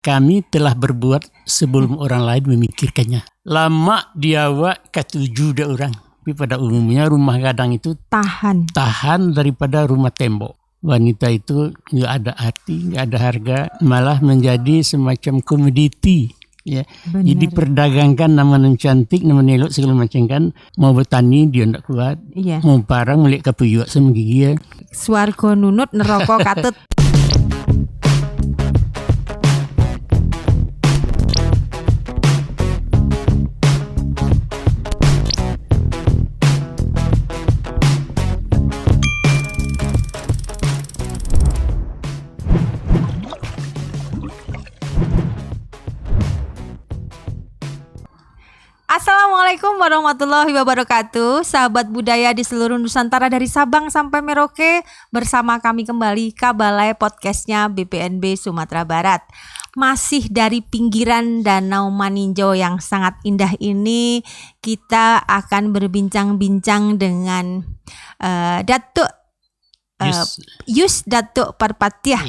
kami telah berbuat sebelum orang lain memikirkannya. Lama diawak ketujuh dah orang. Tapi pada umumnya rumah gadang itu tahan daripada rumah tembok. Wanita itu nggak ada arti, nggak ada harga, malah menjadi semacam komoditi. Ya, jadi diperdagangkan nama nan cantik, nama elok segala macam kan. Mau bertani dia ndak kuat, mau parang melek kapuyuk sama gigi ya. Swarga nunut neraka katut. Assalamualaikum warahmatullahi wabarakatuh. Sahabat budaya di seluruh Nusantara dari Sabang sampai Merauke, bersama kami kembali Kabalai podcastnya BPNB Sumatera Barat. Masih dari pinggiran Danau Maninjau yang sangat indah ini, kita akan berbincang-bincang dengan Datuk Yus Datuk Parpatiah.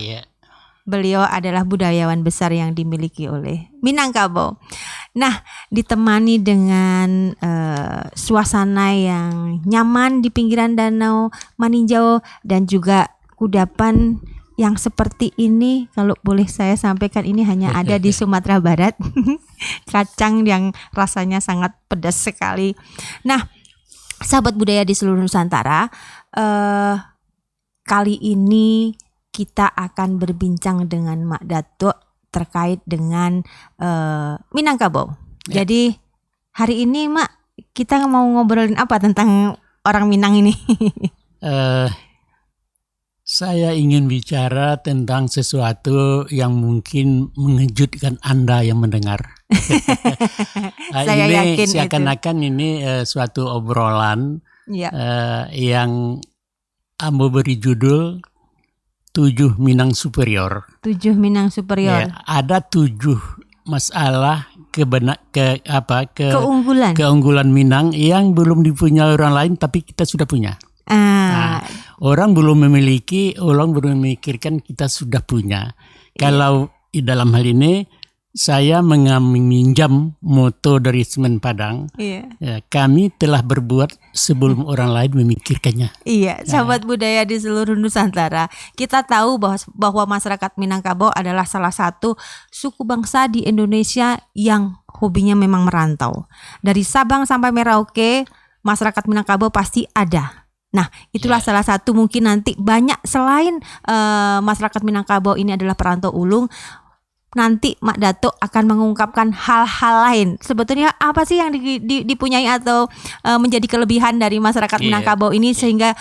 Beliau adalah budayawan besar yang dimiliki oleh Minangkabau. Nah, ditemani dengan suasana yang nyaman di pinggiran Danau Maninjau dan juga kudapan yang seperti ini, kalau boleh saya sampaikan, ini hanya ada di Sumatera Barat. Kacang yang rasanya sangat pedas sekali. Nah, sahabat budaya di seluruh Nusantara, kali ini kita akan berbincang dengan Mak Datuk terkait dengan Minangkabau. Ya. Jadi hari ini Mak, kita mau ngobrolin apa tentang orang Minang ini? Saya ingin bicara tentang sesuatu yang mungkin mengejutkan Anda yang mendengar. Saya ini yakin seakan-akan ini suatu obrolan yang Ambo beri judul 7 Minang Superior. 7 Minang Superior. Ya, ada 7 masalah keunggulan Minang yang belum dipunyai orang lain tapi kita sudah punya. Nah, orang belum memiliki, orang belum memikirkan, kita sudah punya. Kalau dalam hal ini saya meminjam moto dari Semen Padang. Ya, kami telah berbuat sebelum orang lain memikirkannya. Iya, sahabat budaya di seluruh Nusantara, kita tahu bahwa masyarakat Minangkabau adalah salah satu suku bangsa di Indonesia yang hobinya memang merantau. Dari Sabang sampai Merauke, masyarakat Minangkabau pasti ada. Nah, itulah salah satu, mungkin nanti banyak selain masyarakat Minangkabau ini adalah perantau ulung. Nanti Mak Datuk akan mengungkapkan hal-hal lain. Sebetulnya apa sih yang dipunyai atau menjadi kelebihan dari masyarakat Minangkabau ini sehingga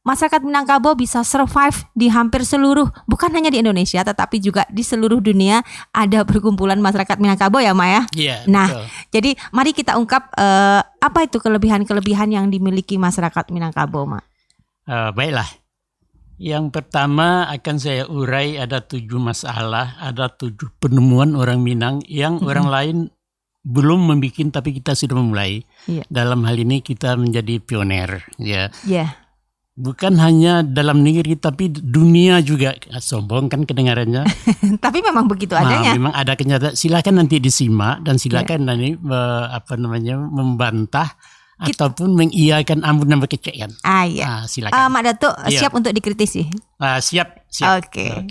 masyarakat Minangkabau bisa survive di hampir seluruh, bukan hanya di Indonesia tetapi juga di seluruh dunia ada perkumpulan masyarakat Minangkabau ya Mak ya. Nah, betul. Jadi mari kita ungkap apa itu kelebihan-kelebihan yang dimiliki masyarakat Minangkabau Mak. Baiklah. Yang pertama akan saya urai, ada 7 masalah, ada 7 penemuan orang Minang yang orang lain belum membuat tapi kita sudah memulai. Dalam hal ini kita menjadi pioner. Bukan hanya dalam negeri tapi dunia juga. Sombong kan kedengarannya. Tapi memang begitu adanya. Memang ada kenyataan. Silakan nanti disimak dan silakan nanti membantah ataupun mengiyakan ampun dan berkecewaan. Silakan. Mak Datuk siap untuk dikritisi. Siap. Oke.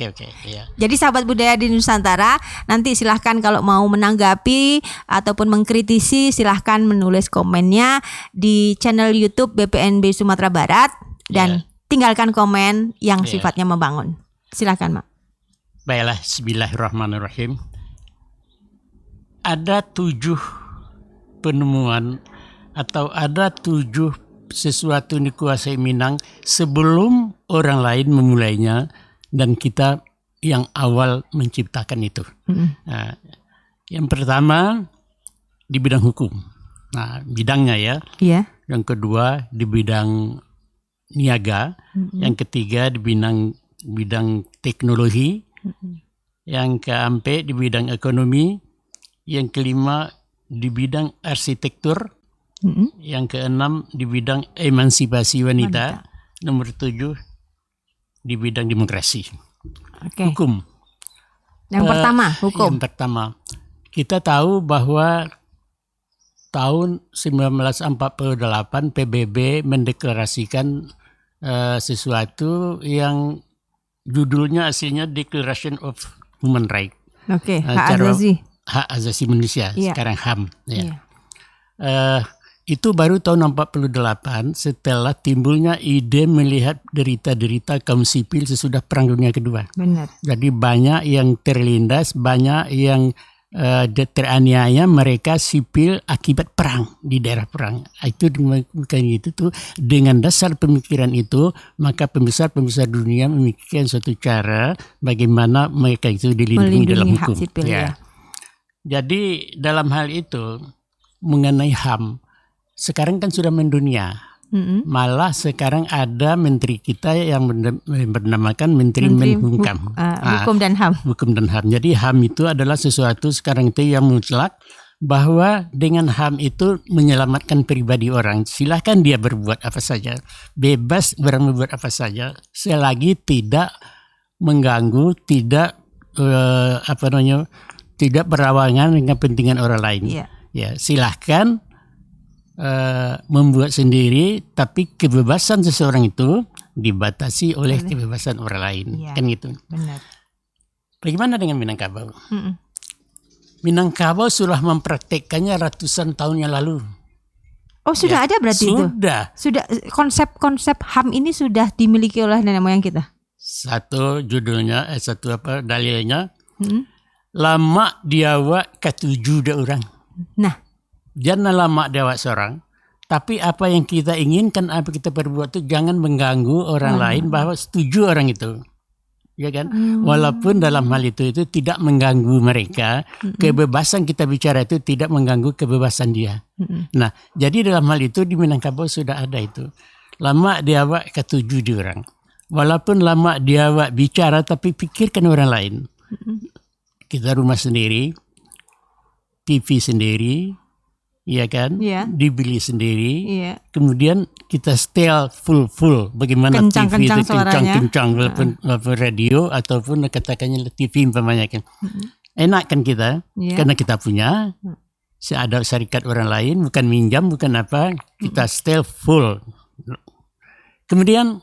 Jadi sahabat budaya di Nusantara, nanti silahkan kalau mau menanggapi ataupun mengkritisi, silahkan menulis komennya di channel YouTube BPNB Sumatera Barat dan tinggalkan komen yang sifatnya membangun. Silahkan Mak. Baiklah, bismillahirrahmanirrahim. Ada 7 penemuan atau ada 7 sesuatu yang dikuasai Minang sebelum orang lain memulainya dan kita yang awal menciptakan itu. Yang pertama di bidang hukum. Bidangnya Yang kedua di bidang niaga. Yang ketiga di bidang teknologi. Yang keempat di bidang ekonomi. Yang kelima di bidang arsitektur. Yang keenam di bidang emansipasi wanita. Nomor 7 di bidang demokrasi. Hukum. Yang pertama, hukum. Yang pertama, kita tahu bahwa tahun 1948 PBB mendeklarasikan sesuatu yang judulnya aslinya Declaration of Human Rights. Oke, hak asasi manusia, sekarang HAM. Iya. Itu baru tahun 48 setelah timbulnya ide melihat derita-derita kaum sipil sesudah Perang Dunia Kedua. Benar. Jadi banyak yang terlindas, banyak yang teraniaya mereka sipil akibat perang di daerah perang. Itu bukan gitu tuh. Dengan dasar pemikiran itu, maka pembesar-pembesar dunia memikirkan suatu cara bagaimana mereka itu dilindungi dalam hukum. Hak sipil, ya. Jadi dalam hal itu mengenai HAM, sekarang kan sudah mendunia. Malah sekarang ada menteri kita yang bernamakan Menteri Menkumham. Hukum dan HAM. Hukum dan HAM. Jadi HAM itu adalah sesuatu sekarang itu yang mutlak, bahwa dengan HAM itu menyelamatkan pribadi orang. Silahkan dia berbuat apa saja, bebas orang berbuat apa saja, selagi tidak mengganggu, tidak tidak berawangan dengan kepentingan orang lain. Ya, silahkan membuat sendiri, tapi kebebasan seseorang itu dibatasi oleh kebebasan orang lain, kan gitu. Benar. Bagaimana dengan Minangkabau? Minangkabau sudah mempraktekkannya ratusan tahun yang lalu. Oh, sudah ada berarti itu? Sudah. Konsep-konsep HAM ini sudah dimiliki oleh nenek moyang kita. Dalilnya, lama diawak ketujuh dah orang. Nah, jangan lama diawak seorang, tapi apa yang kita inginkan, apa kita perbuat itu jangan mengganggu orang lain, bahwa setuju orang itu, ya kan? Walaupun dalam hal itu tidak mengganggu mereka, kebebasan kita bicara itu tidak mengganggu kebebasan dia. Nah, jadi dalam hal itu di Minangkabau sudah ada itu. Lama diawak ketujuh di orang. Walaupun lama diawak bicara, tapi pikirkan orang lain. Kita rumah sendiri, TV sendiri, iya kan? Dibeli sendiri. Kemudian kita setel full. Bagaimana TV itu kencang-kencang, walaupun radio ataupun katakannya TV umpamanya kan. Enak kan kita? Karena kita punya. Ada syarikat orang lain, bukan minjam, bukan apa. Kita setel full. Kemudian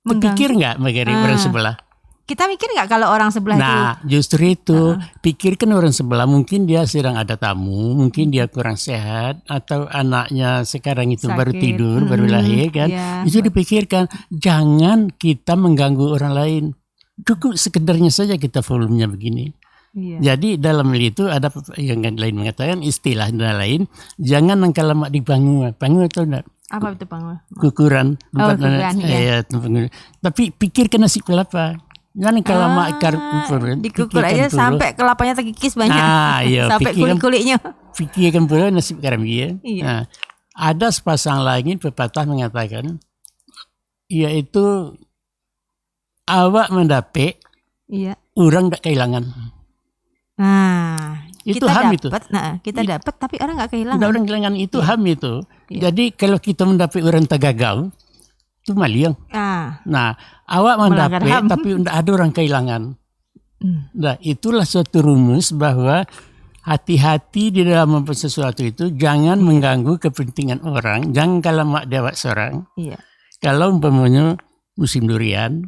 berpikir nggak mengenai orang sebelah? Kita mikir nggak kalau orang sebelah itu? Nah, justru itu, pikirkan orang sebelah, mungkin dia sedang ada tamu, mungkin dia kurang sehat, atau anaknya sekarang itu baru tidur, baru lahir kan. Itu dipikirkan, jangan kita mengganggu orang lain. Cukup sekedarnya saja kita volumenya begini. Jadi dalam hal itu ada yang lain mengatakan, istilah lain, jangan nangka lemak di pangu. Pangu atau enggak? Apa itu pangu? Kukuran. Tapi pikirkan nasib kelapa. Jangan kalau akar dikukur aja sampai kelapanya terkikis banyak. Sampai kulit-kulitnya. Pikirkan pula nasib karamia. Nah, ada sepasang lagi pepatah mengatakan, yaitu awak mendapat, orang tak kehilangan. Itu HAM itu. Kita dapat tapi orang nggak kehilangan. Orang kehilangan itu HAM itu. Jadi kalau kita mendapat orang tergagal, itu maliang. Nah, awak mendapat tapi tidak ada orang kehilangan. Nah, itulah suatu rumus bahwa hati-hati di dalam membuat sesuatu itu, jangan mengganggu kepentingan orang, jangan kalau mak dewak seorang. Kalau umpamanya musim durian,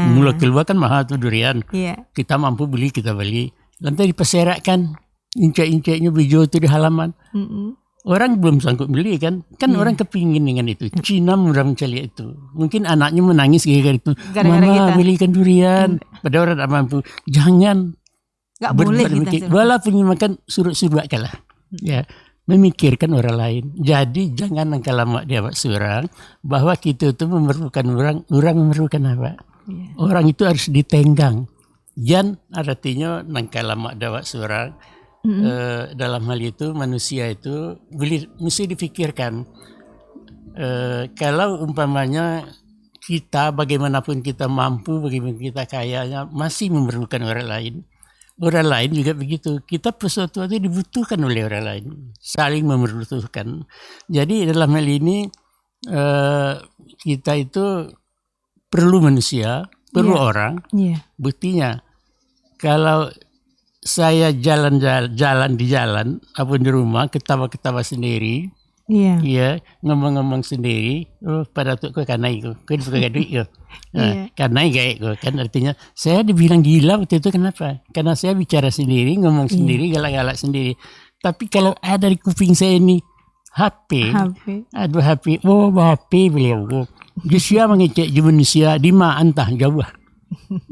mulai keluar kan mahal tuh durian. Kita mampu beli, kita beli. Lantas dipeserakkan, incek-inceknya hijau itu di halaman. Orang belum sanggup beli kan orang kepingin dengan itu. Cina mudah mencari itu. Mungkin anaknya menangis gara-gara itu. Mama belikan durian. Padahal orang tak mampu. Jangan. Gak boleh kita. Walaupun makan surut-surut kalah. Memikirkan orang lain. Jadi jangan nangka lama dia buat seorang, bahwa kita itu memerlukan orang memerlukan apa? Orang itu harus ditenggang. Jangan artinya nangka lama dia buat seorang. Dalam hal itu manusia itu mesti dipikirkan, kalau umpamanya kita bagaimanapun kita mampu, bagaimana kita kayanya, masih memerlukan orang lain juga begitu. Kita sesuatu itu dibutuhkan oleh orang lain, saling membutuhkan. Jadi dalam hal ini kita itu perlu manusia, perlu orang. Buktinya kalau saya jalan di jalan, apa di rumah, ketawa-ketawa sendiri, Iya. ya ngomong-ngomong sendiri, pada tuh kau kanai kau suka duit kau, kanai kayak kau kan artinya saya dibilang gila waktu itu kenapa? Karena saya bicara sendiri, ngomong sendiri, galak-galak sendiri. Tapi kalau ada di kuping saya ini HP. Aduh HP, HP beliau. Dia mengecek manusia di mana entah jauh.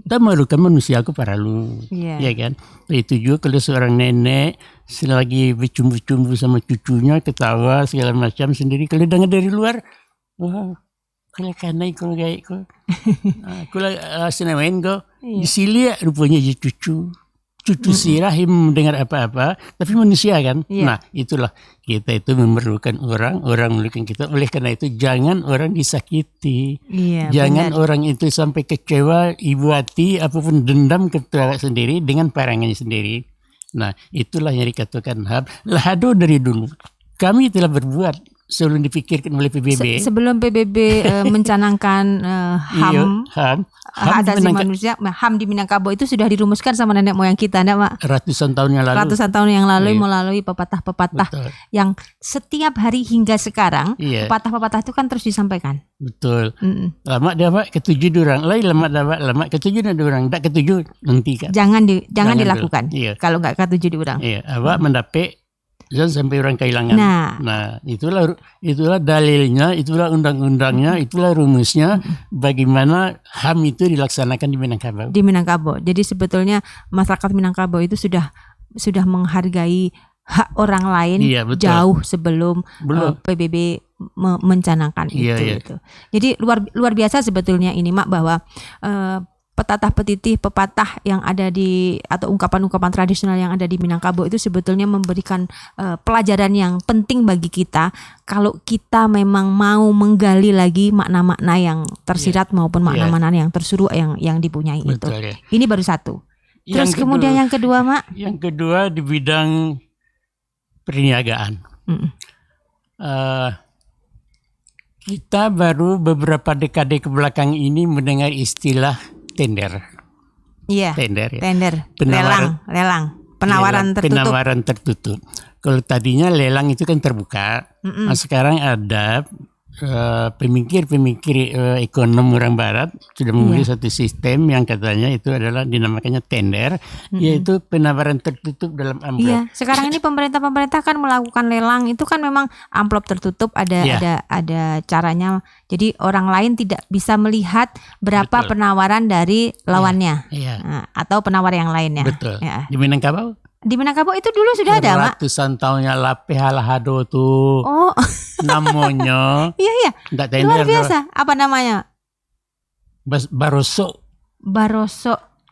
Tak memerlukan manusia aku paralu, ya kan? Itu juga kalau seorang nenek selagi bercumbu-cumbu sama cucunya, ketawa segala macam sendiri. Kalau dengar dari luar, wah, kalau kanai kalau kayak kau, kalau senamain kau, di sini rupanya jadi cucu si rahim dengar apa-apa, tapi manusia kan. Nah itulah kita itu memerlukan orang memerlukan kita. Oleh karena itu jangan orang disakiti, jangan orang itu sampai kecewa, ibu hati, apapun dendam kepada sendiri dengan parangannya sendiri. Nah itulah yang dikatakan HAM. Lahado dari dulu kami telah berbuat sebelum dipikirkan oleh PBB. Sebelum PBB mencanangkan HAM hak asasi manusia, HAM di Minangkabau itu sudah dirumuskan sama nenek moyang kita, enggak, Mak? Ratusan tahun yang lalu melalui pepatah-pepatah yang setiap hari hingga sekarang, pepatah-pepatah itu kan terus disampaikan. Betul. Lama dia Pak ketujuh orang, lama ketujuh ada orang, tak ketujuh nanti kan. Jangan dilakukan. Kalau enggak ketujuh di orang. Awak mendapat jangan sampai orang kehilangan. Nah, itulah dalilnya, itulah undang-undangnya, itulah rumusnya bagaimana HAM itu dilaksanakan di Minangkabau. Di Minangkabau. Jadi sebetulnya masyarakat Minangkabau itu sudah menghargai hak orang lain jauh sebelum PBB mencanangkan itu. Jadi luar biasa sebetulnya ini, Mak, bahwa pepatah yang ada atau ungkapan-ungkapan tradisional yang ada di Minangkabau itu sebetulnya memberikan pelajaran yang penting bagi kita kalau kita memang mau menggali lagi makna-makna yang tersirat maupun makna-makna yang tersuruh yang dipunyai. Betul, itu. Ini baru satu. Terus kemudian yang kedua, Mak? Yang kedua di bidang perniagaan. Kita baru beberapa dekade ke belakang ini mendengar istilah tender. Tender. Lelang. Penawaran tertutup. Kalau tadinya lelang itu kan terbuka. Nah, sekarang ada pemikir ekonom orang barat sudah memiliki satu sistem yang katanya itu adalah dinamakannya tender, yaitu penawaran tertutup dalam amplop. Sekarang ini pemerintah kan melakukan lelang itu kan memang amplop tertutup, ada caranya. Jadi orang lain tidak bisa melihat berapa penawaran dari lawannya atau penawar yang lainnya. Betul. Di Minangkabau? Di Minangkabau itu dulu sudah ada, Mak. Ratusan tahunnya lapeh halahado tuh. Namanya. Iya. Luar biasa. Apa namanya? Baroso.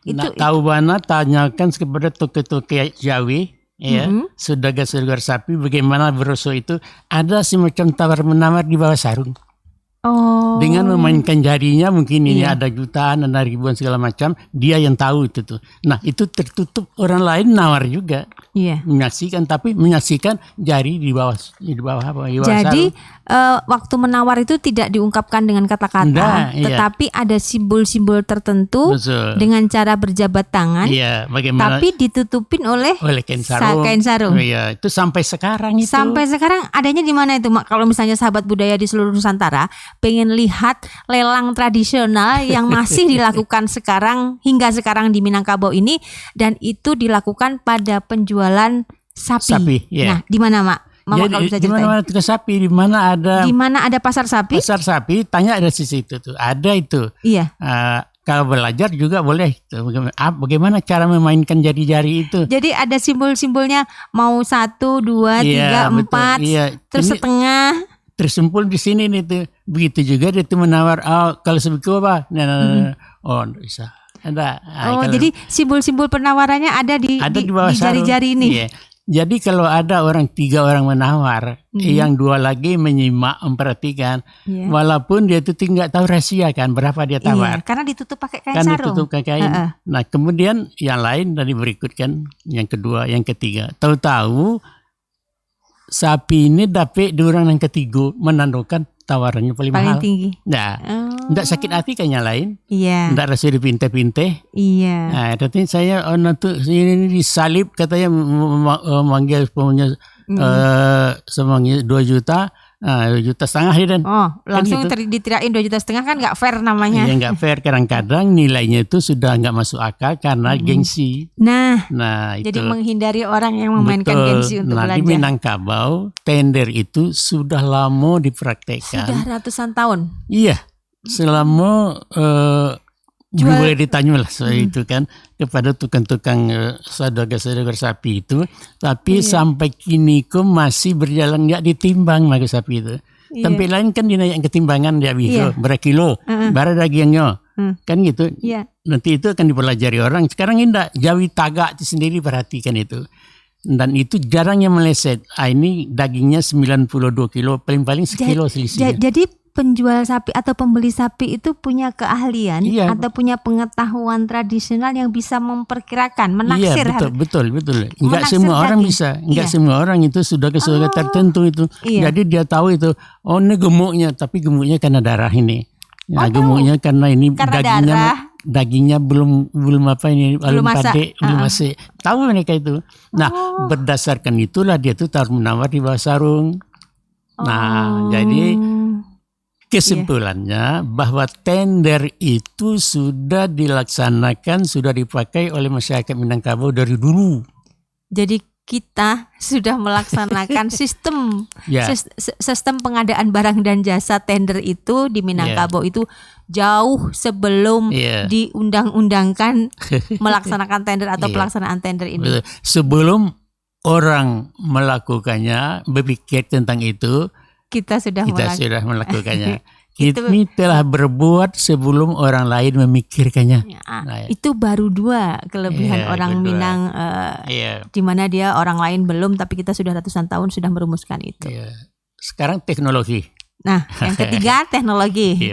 Itu tahu mana tanyakan kepada toke-toke Jawi, saudagar sapi bagaimana baroso itu ada semacam tawar-menawar di bawah sarung. Dengan memainkan jarinya mungkin ini ada jutaan, ada ribuan segala macam, dia yang tahu itu tuh. Nah itu tertutup, orang lain nawar juga, menyaksikan jari di bawah Jadi sarung. Waktu menawar itu tidak diungkapkan dengan kata-kata, tetapi ada simbol-simbol tertentu. Betul. Dengan cara berjabat tangan, tapi ditutupin oleh kain sarung. Itu sampai sekarang itu. Sampai sekarang adanya di mana itu, Mak? Kalau misalnya sahabat budaya di seluruh Nusantara pengen lihat lelang tradisional yang masih dilakukan hingga sekarang di Minangkabau ini, dan itu dilakukan pada penjualan sapi. Nah, di mana, Mak? Mama kalau bisa ceritain. Di mana tukang sapi, di mana ada pasar sapi? Pasar sapi, tanya ada di situ tuh. Ada itu. Iya. Kalau belajar juga boleh. Bagaimana cara memainkan jari-jari itu? Jadi ada simbol-simbolnya, mau 1, 2, 3, 4, terus setengah. Tersempul di sini nih tuh. Begitu juga dia tuh menawar, kalau sebegitu apa? Nggak bisa. Ada. Jadi simbol-simbol penawarannya ada di jari-jari ini. Iya. Jadi kalau ada 3 orang menawar, yang 2 lagi menyimak, memperhatikan, walaupun dia itu tidak tahu rahasia kan berapa dia tawar. Karena ditutup pakai kain sarung. Ditutup pakai kain. Nah kemudian yang lain dari berikutkan, yang kedua, yang ketiga, tahu-tahu sapi ini dapat di orang yang ketiga menandakan tawarannya paling mahal. Tinggi. Nah, Tidak sakit hati kayaknya lain. Iya. Tidak rasa dipinte-pinte. Iya. Nah, tapi saya nanti ini disalib katanya manggil punya semangnya 2 juta. 2,5 juta dia dan. Oh, langsung gitu. ditirain 2,5 juta kan nggak fair namanya. Iya nggak fair. Kadang-kadang nilainya itu sudah nggak masuk akal karena gengsi. Nah itu. Jadi menghindari orang yang memainkan gengsi untuk belanja. Di Minangkabau tender itu sudah lama dipraktekkan. Sudah ratusan tahun. Iya, selama boleh ditanya lah soal itu kan kepada tukang-tukang saudagar-saudagar sapi itu, tapi sampai kini masih berjalan nggak ditimbang maka sapi itu. Tempat lain kan dinaikkan ketimbangan dia bisa berapa kilo, berapa dagingnya, kan gitu. Nanti itu akan dipelajari orang. Sekarang enggak, Jawi Tagak itu sendiri perhatikan itu. Dan itu jarang yang meleset. Ini dagingnya 92 kilo, paling-paling sekilo selisihnya. Jadi penjual sapi atau pembeli sapi itu punya keahlian atau punya pengetahuan tradisional yang bisa memperkirakan, menaksir. Iya, betul. Enggak semua orang bisa. Enggak semua orang itu sudah ke surga tertentu itu. Jadi dia tahu itu, ini gemuknya, tapi gemuknya karena darah ini. Ya, gemuknya karena ini dagingnya belum apa ini, belum masak. Tahu mereka itu. Nah, berdasarkan itulah dia tuh taruh menawar di bawah sarung. Nah, jadi kesimpulannya bahwa tender itu sudah dilaksanakan, sudah dipakai oleh masyarakat Minangkabau dari dulu. Jadi kita sudah melaksanakan sistem pengadaan barang dan jasa tender itu di Minangkabau itu jauh sebelum diundang-undangkan melaksanakan tender atau pelaksanaan tender ini. Betul. Sebelum orang melakukannya, berpikir tentang itu, kita sudah melakukannya. Ini telah berbuat sebelum orang lain memikirkannya. Itu baru 2 kelebihan orang Minang, di mana dia orang lain belum, tapi kita sudah ratusan tahun sudah merumuskan itu. Sekarang teknologi. Nah, yang ketiga teknologi.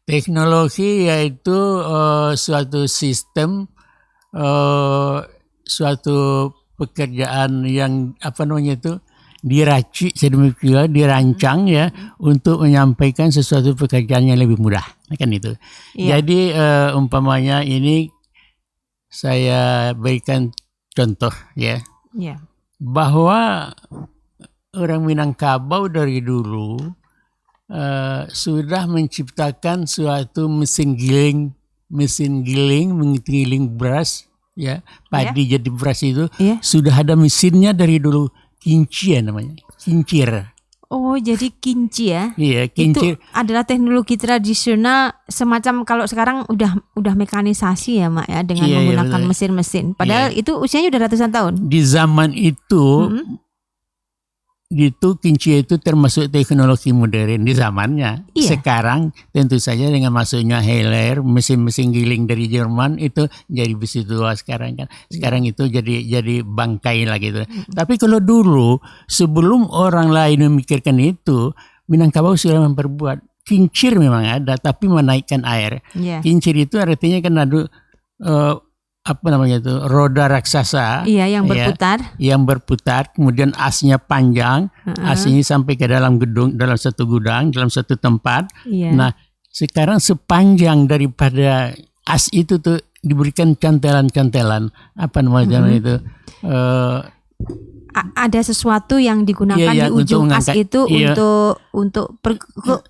Teknologi yaitu suatu sistem, suatu pekerjaan yang diracik sedemikian, dirancang untuk menyampaikan sesuatu pekerjaan yang lebih mudah, kan itu. Jadi umpamanya ini saya berikan contoh bahwa orang Minangkabau dari dulu sudah menciptakan suatu mesin giling menggiling beras, padi jadi beras itu sudah ada mesinnya dari dulu. Kincir namanya, kincir. Oh, jadi kinci ya? Iya, kincir. Itu adalah teknologi tradisional semacam kalau sekarang udah mekanisasi ya, Mak ya, dengan menggunakan mesin-mesin. Padahal itu usianya udah ratusan tahun. Di zaman itu kincir itu termasuk teknologi modern di zamannya. Sekarang tentu saja dengan masuknya Heller, mesin-mesin giling dari Jerman itu jadi besi tua sekarang kan. Sekarang itu jadi bangkai lah gitu. Tapi kalau dulu sebelum orang lain memikirkan itu, Minangkabau sudah memperbuat. Kincir memang ada, tapi menaikkan air. Kincir itu artinya kan ada roda raksasa yang berputar, yang berputar, kemudian asnya panjang, asnya sampai ke dalam gedung, dalam satu gudang, dalam satu tempat. Nah, sekarang sepanjang daripada as itu tuh diberikan cantelan-cantelan itu ada sesuatu yang digunakan di ujung as itu untuk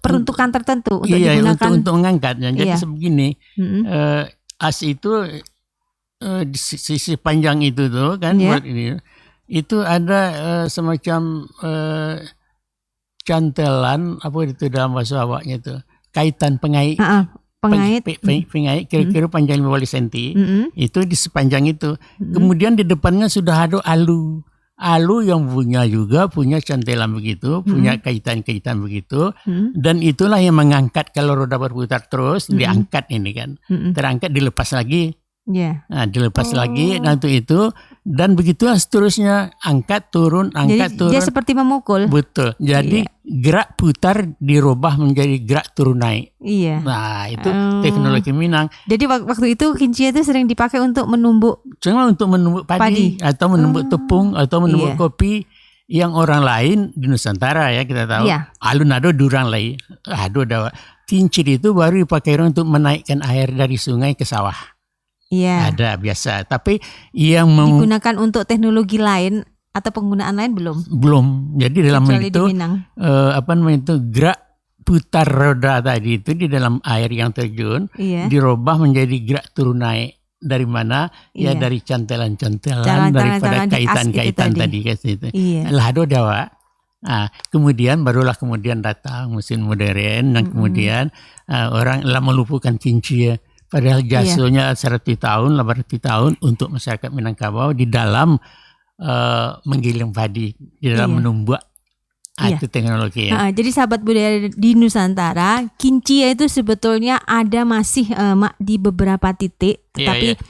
peruntukan tertentu untuk digunakan untuk mengangkatnya. Jadi sebegini, as itu di sisi panjang itu tuh kan buat ini itu ada semacam cantelan itu dalam bahasa Awaknya itu kaitan pengait kira-kira panjang 15 cm itu di sepanjang itu. Kemudian di depannya sudah ada alu yang punya cantelan begitu, punya kaitan-kaitan begitu, dan itulah yang mengangkat kalau roda berputar terus diangkat ini kan, terangkat dilepas lagi. Nah, dilepas lagi nanti itu dan begitulah seterusnya, angkat turun turun. Dia seperti memukul. Betul. Jadi gerak putar dirubah menjadi gerak turun naik. Nah, itu teknologi Minang. Jadi waktu itu kinci itu sering dipakai untuk menumbuk. Cuma untuk menumbuk padi. Atau menumbuk tepung atau menumbuk kopi yang orang lain di Nusantara kita tahu. Alun ado durang lain. Ada kincir itu baru dipakai orang untuk menaikkan air dari sungai ke sawah. Iya. Ada biasa, tapi yang digunakan untuk teknologi lain atau penggunaan lain belum. Jadi dalam itu gerak putar roda tadi itu di dalam air yang terjun dirubah menjadi gerak turun naik. Dari mana? Ya dari cantelan-cantelan daripada kaitan-kaitan tadi itu. Lah ada Jawa. Kemudian kemudian datang mesin modern dan kemudian orang melumpuhkan kincir. Padahal jasanya 100 tahun, 800 tahun untuk masyarakat Minangkabau di dalam menggiling padi, di dalam menumbuk. Itu teknologi ya. Jadi sahabat budaya di Nusantara, kinci itu sebetulnya ada masih di beberapa titik, tetapi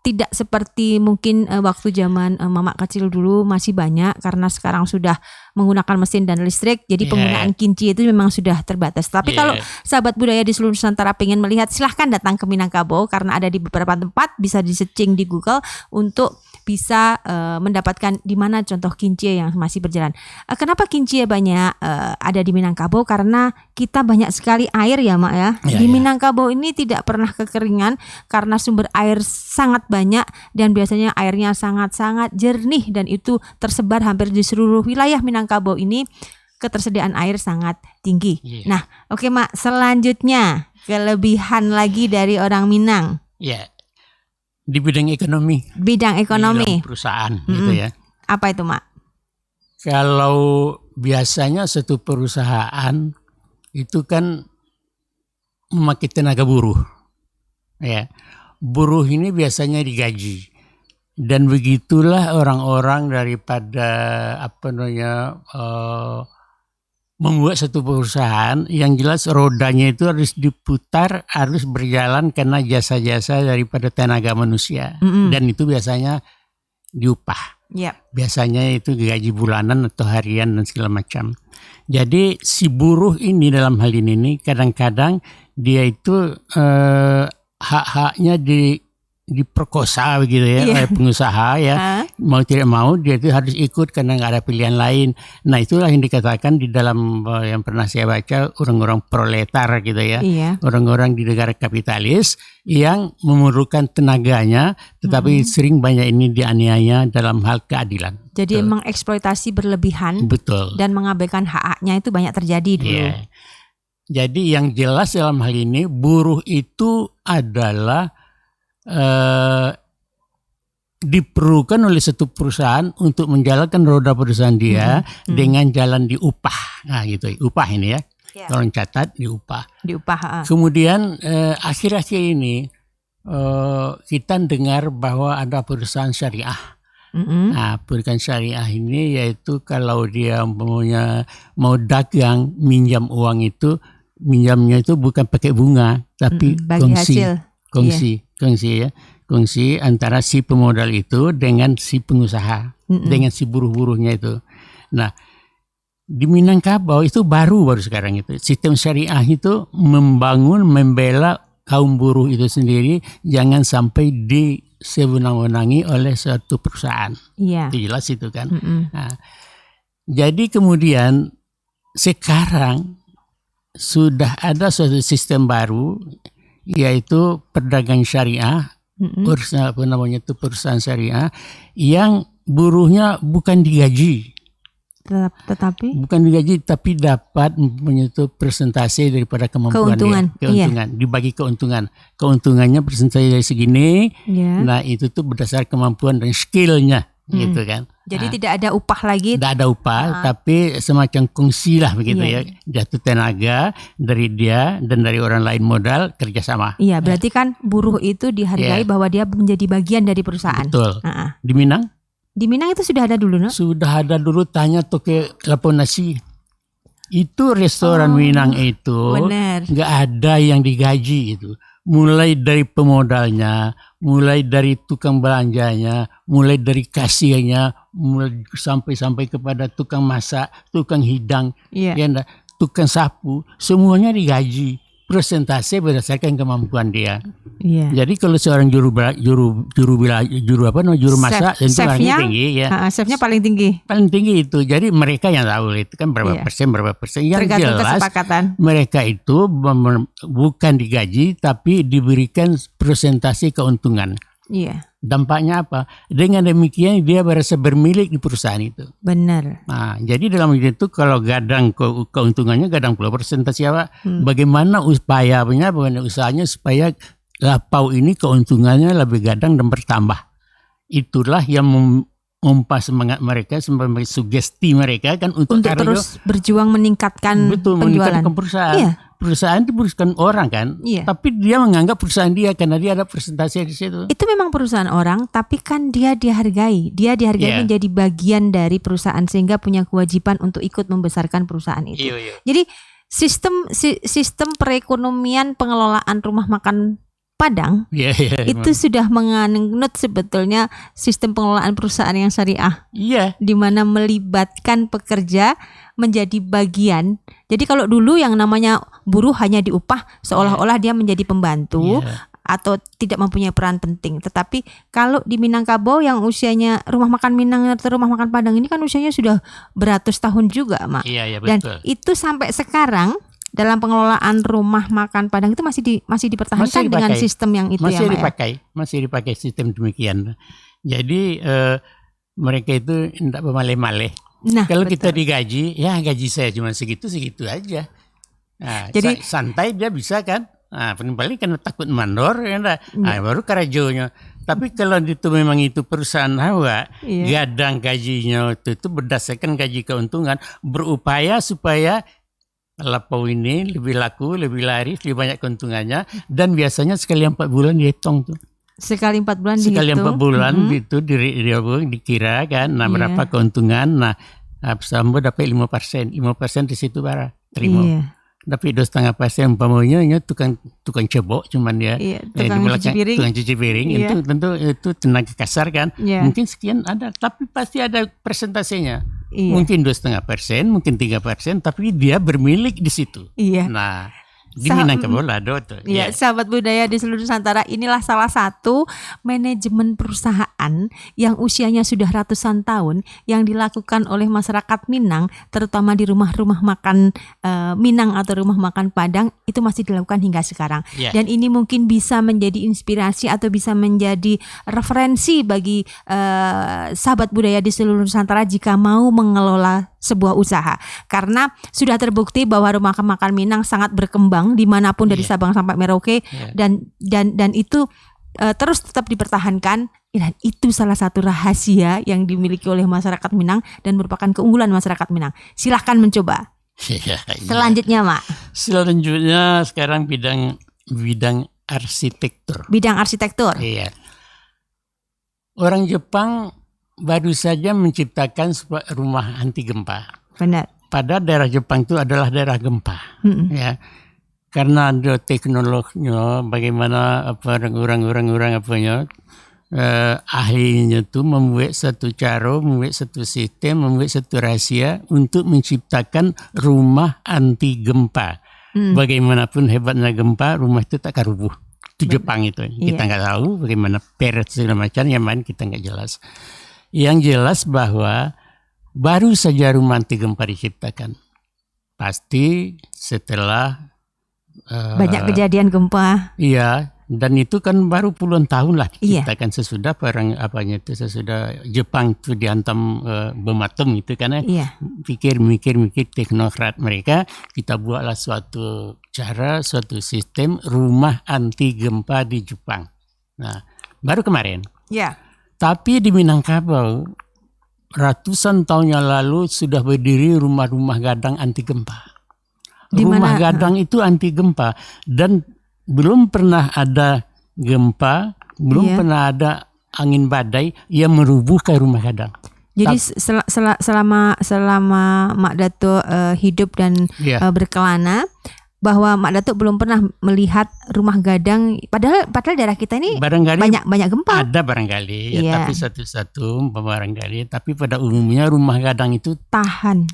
tidak seperti mungkin waktu zaman mamak kecil dulu masih banyak karena sekarang sudah menggunakan mesin dan listrik. Jadi penggunaan kinci itu memang sudah terbatas. Tapi kalau sahabat budaya di seluruh Nusantara pengen melihat, silahkan datang ke Minangkabau karena ada di beberapa tempat, bisa di-searching di Google untuk bisa mendapatkan di mana contoh kinci yang masih berjalan. Kenapa kinci banyak ada di Minangkabau? Karena kita banyak sekali air ya Mak ya. Di Minangkabau ini tidak pernah kekeringan karena sumber air sangat banyak dan biasanya airnya sangat-sangat jernih dan itu tersebar hampir di seluruh wilayah Minangkabau ini. Ketersediaan air sangat tinggi. Nah, oke Mak, selanjutnya kelebihan lagi dari orang Minang. Di bidang ekonomi. Bidang ekonomi. Di perusahaan gitu ya. Apa itu Mak? Kalau biasanya satu perusahaan itu kan memakai tenaga buruh. Ya. Buruh ini biasanya digaji. Dan begitulah orang-orang daripada membuat satu perusahaan yang jelas rodanya itu harus diputar, harus berjalan karena jasa-jasa daripada tenaga manusia. Dan itu biasanya diupah. Biasanya itu gaji bulanan atau harian dan segala macam. Jadi si buruh ini dalam hal ini kadang-kadang dia itu hak-haknya diperkosa begitu ya oleh pengusaha ya. Mau tidak mau dia itu harus ikut karena nggak ada pilihan lain. Nah itulah yang dikatakan di dalam yang pernah saya baca, orang-orang proletar gitu ya. Orang-orang di negara kapitalis yang memerlukan tenaganya tetapi sering banyak ini dianiaya dalam hal keadilan. Jadi mengeksploitasi berlebihan. Betul. Dan mengabaikan hak-haknya itu banyak terjadi dulu. Jadi yang jelas dalam hal ini buruh itu adalah diperlukan oleh satu perusahaan untuk menjalankan roda perusahaan dia dengan jalan diupah. Nah gitu, upah ini ya. Tolong catat, diupah. Kemudian akhir-akhir ini kita dengar bahwa ada perusahaan syariah. Nah, perusahaan syariah ini yaitu kalau dia mau dagang, minjam uang itu, minjamnya itu bukan pakai bunga, tapi kongsi antara si pemodal itu dengan si pengusaha, dengan si buruh-buruhnya itu. Nah, di Minangkabau itu baru sekarang itu sistem syariah itu membela kaum buruh itu sendiri jangan sampai disewenang-wenangi oleh suatu perusahaan. Itu jelas itu kan. Nah, jadi kemudian sekarang sudah ada suatu sistem baru yaitu perdagangan syariah, perusahaan syariah yang buruhnya bukan digaji, bukan digaji tapi dapat menyentuh persentase daripada kemampuan keuntungan. Dibagi keuntungannya persentase dari segini. Nah itu tuh berdasar kemampuan dan skillnya gitu kan. Jadi tidak ada upah lagi. Tidak ada upah, tapi semacam kongsi lah begitu ya. Jatuh tenaga dari dia dan dari orang lain modal kerjasama. Berarti kan buruh itu dihargai bahwa dia menjadi bagian dari perusahaan. Betul. Di Minang? Di Minang itu sudah ada dulu, no? Sudah ada dulu, tanya tuh ke Lapon Nasi. Itu restoran Minang itu nggak ada yang digaji itu. Mulai dari pemodalnya, mulai dari tukang belanjanya, mulai dari kasirnya, mulai sampai kepada tukang masak, tukang hidang, tukang sapu, semuanya digaji. persentase berdasarkan kemampuan dia. Iya. Jadi kalau seorang juru masak tentu harganya tinggi ya. Chefnya paling tinggi. Paling tinggi itu. Jadi mereka yang tahu itu kan berapa persen. Yang tergantung jelas kesepakatan. Mereka itu bukan digaji tapi diberikan persentase keuntungan. Iya. Dampaknya apa? Dengan demikian dia merasa bermilik di perusahaan itu. Benar. Nah, jadi dalam itu kalau gadang keuntungannya gadang pula persentase apa? Bagaimana usahanya supaya lapau ini keuntungannya lebih gadang dan bertambah. Itulah yang memompa semangat mereka, sampai sugesti mereka kan untuk terus berjuang meningkatkan penjualan. Meningkatkan perusahaan. Iya. Perusahaan itu bukan orang kan, tapi dia menganggap perusahaan dia karena dia ada presentasi di situ. Itu memang perusahaan orang, tapi kan dia dihargai menjadi bagian dari perusahaan sehingga punya kewajiban untuk ikut membesarkan perusahaan itu. Jadi sistem perekonomian pengelolaan rumah makan Padang itu sudah menganut sebetulnya sistem pengelolaan perusahaan yang syariah, di mana melibatkan pekerja menjadi bagian. Jadi kalau dulu yang namanya buruh hanya diupah seolah-olah dia menjadi pembantu atau tidak mempunyai peran penting. Tetapi kalau di Minangkabau yang usianya rumah makan Minang atau rumah makan Padang ini kan usianya sudah beratus tahun juga, Mak. Betul. Dan itu sampai sekarang dalam pengelolaan rumah makan Padang itu masih dipertahankan dengan sistem yang itu masih dipakai sistem demikian. Jadi mereka itu tidak memaleh-maleh. Nah, kalau kita digaji, gaji saya cuma segitu aja. Nah, jadi santai dia bisa kan. Nah, paling karena takut mandor baru karajonya. Tapi kalau itu memang itu perusahaan hawa, gadang gajinya itu berdasarkan gaji keuntungan, berupaya supaya lapau ini lebih laku, lebih laris, lebih banyak keuntungannya, dan biasanya sekali 4 bulan dihitung tuh. Sekali 4 bulan Sekali dihitung. 4 bulan itu dikira kan, berapa keuntungan, sambo dapat 5%, 5% di situ bara terima. Tapi 2,5% umpamanya tukang cebok cuman dia, tukang cuci piring itu tentu itu tenaga kasar kan, mungkin sekian ada, tapi pasti ada persentasenya. Mungkin 2,5%, mungkin 3%, tapi dia bermilik di situ. Nah, di Minangkabau ada tuh. Sahabat budaya di seluruh Nusantara, inilah salah satu manajemen perusahaan yang usianya sudah ratusan tahun yang dilakukan oleh masyarakat Minang, terutama di rumah-rumah makan Minang atau rumah makan Padang, itu masih dilakukan hingga sekarang. Dan ini mungkin bisa menjadi inspirasi atau bisa menjadi referensi bagi sahabat budaya di seluruh Nusantara jika mau mengelola sebuah usaha, karena sudah terbukti bahwa rumah makan Minang sangat berkembang dimanapun dari Sabang sampai Merauke, dan itu terus tetap dipertahankan, dan itu salah satu rahasia yang dimiliki oleh masyarakat Minang dan merupakan keunggulan masyarakat Minang. Silahkan mencoba. Selanjutnya, Mak. Selanjutnya sekarang bidang arsitektur. Bidang arsitektur. Orang Jepang baru saja menciptakan sebuah rumah anti gempa. Benar. Pada daerah Jepang itu adalah daerah gempa, karena ada teknologinya, bagaimana orang-orang ahlinya itu membuat satu cara, membuat satu sistem, membuat satu rahasia untuk menciptakan rumah anti gempa. Bagaimanapun hebatnya gempa, rumah itu tak akan rubuh. Itu Jepang itu, kita nggak tahu bagaimana peret segala macam, yang main kita nggak jelas. Yang jelas bahwa baru saja rumah anti gempa diciptakan. Pasti setelah banyak kejadian gempa. Iya, dan itu kan baru puluhan tahun lah diciptakan sesudah sesudah Jepang itu dihantam bom atom itu karena mikir teknokrat mereka, kita buatlah suatu cara, suatu sistem rumah anti gempa di Jepang. Nah, baru kemarin. Tapi di Minangkabau ratusan tahun yang lalu sudah berdiri rumah-rumah gadang anti gempa. Rumah gadang itu anti gempa, dan belum pernah ada gempa, belum pernah ada angin badai yang merubuhkan rumah gadang. Jadi selama Mak Dato hidup dan berkelana, bahwa Mak Datuk belum pernah melihat rumah gadang, padahal daerah kita ini barangkali banyak gempa. ada barangkali, Iya. tapi satu-satu barangkali. Tapi pada umumnya rumah gadang itu Tahan.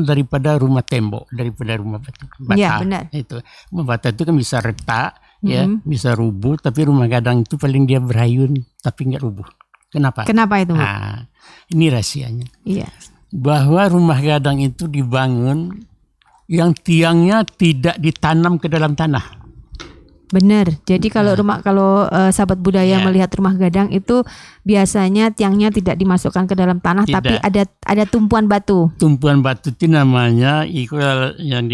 daripada rumah tembok, daripada rumah bata. Iya, benar. Itu rumah bata itu kan bisa retak, ya, bisa rubuh. Tapi rumah gadang itu paling dia berayun, tapi nggak rubuh. Kenapa? Kenapa itu, Mak? Nah, ini rahasianya. Iya. Bahwa rumah gadang itu dibangun yang tiangnya tidak ditanam ke dalam tanah. Benar. Jadi kalau sahabat budaya Ya. melihat rumah gadang itu biasanya tiangnya tidak dimasukkan ke dalam tanah, Tidak. tapi ada tumpuan batu. Tumpuan batu itu namanya itu yang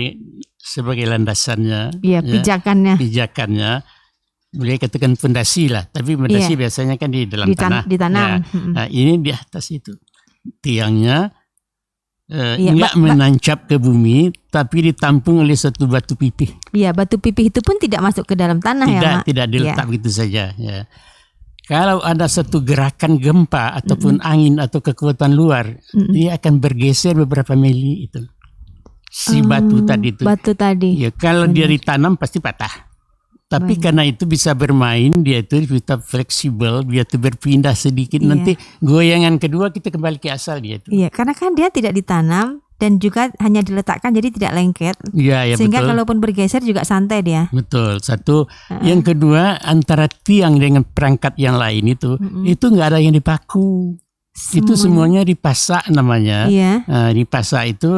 sebagai landasannya. Iya, ya, pijakannya. boleh katakan fondasi lah. Tapi fondasi biasanya kan di dalam tanah. Ditanam. Ya. Nah, ini di atas itu tiangnya Iya, enggak menancap ke bumi, tapi ditampung oleh satu batu pipih. Iya, batu pipih itu pun tidak masuk ke dalam tanah ya, Mak? Tidak diletak gitu saja. Ya. Kalau ada satu gerakan gempa ataupun angin atau kekuatan luar, dia akan bergeser beberapa mili itu. Si batu tadi itu. Batu tadi. Ya, kalau dia ditanam pasti patah. Tapi karena itu bisa bermain, dia itu bisa fleksibel, dia itu berpindah sedikit. Nanti goyangan kedua kita kembali ke asal dia itu. Iya, karena kan dia tidak ditanam dan juga hanya diletakkan jadi tidak lengket. Iya, ya, Sehingga betul. kalaupun bergeser juga santai dia. Betul. Satu. Yang kedua, antara tiang dengan perangkat yang lain itu nggak ada yang dipaku. Itu semuanya dipasak namanya. Iya. Dipasak itu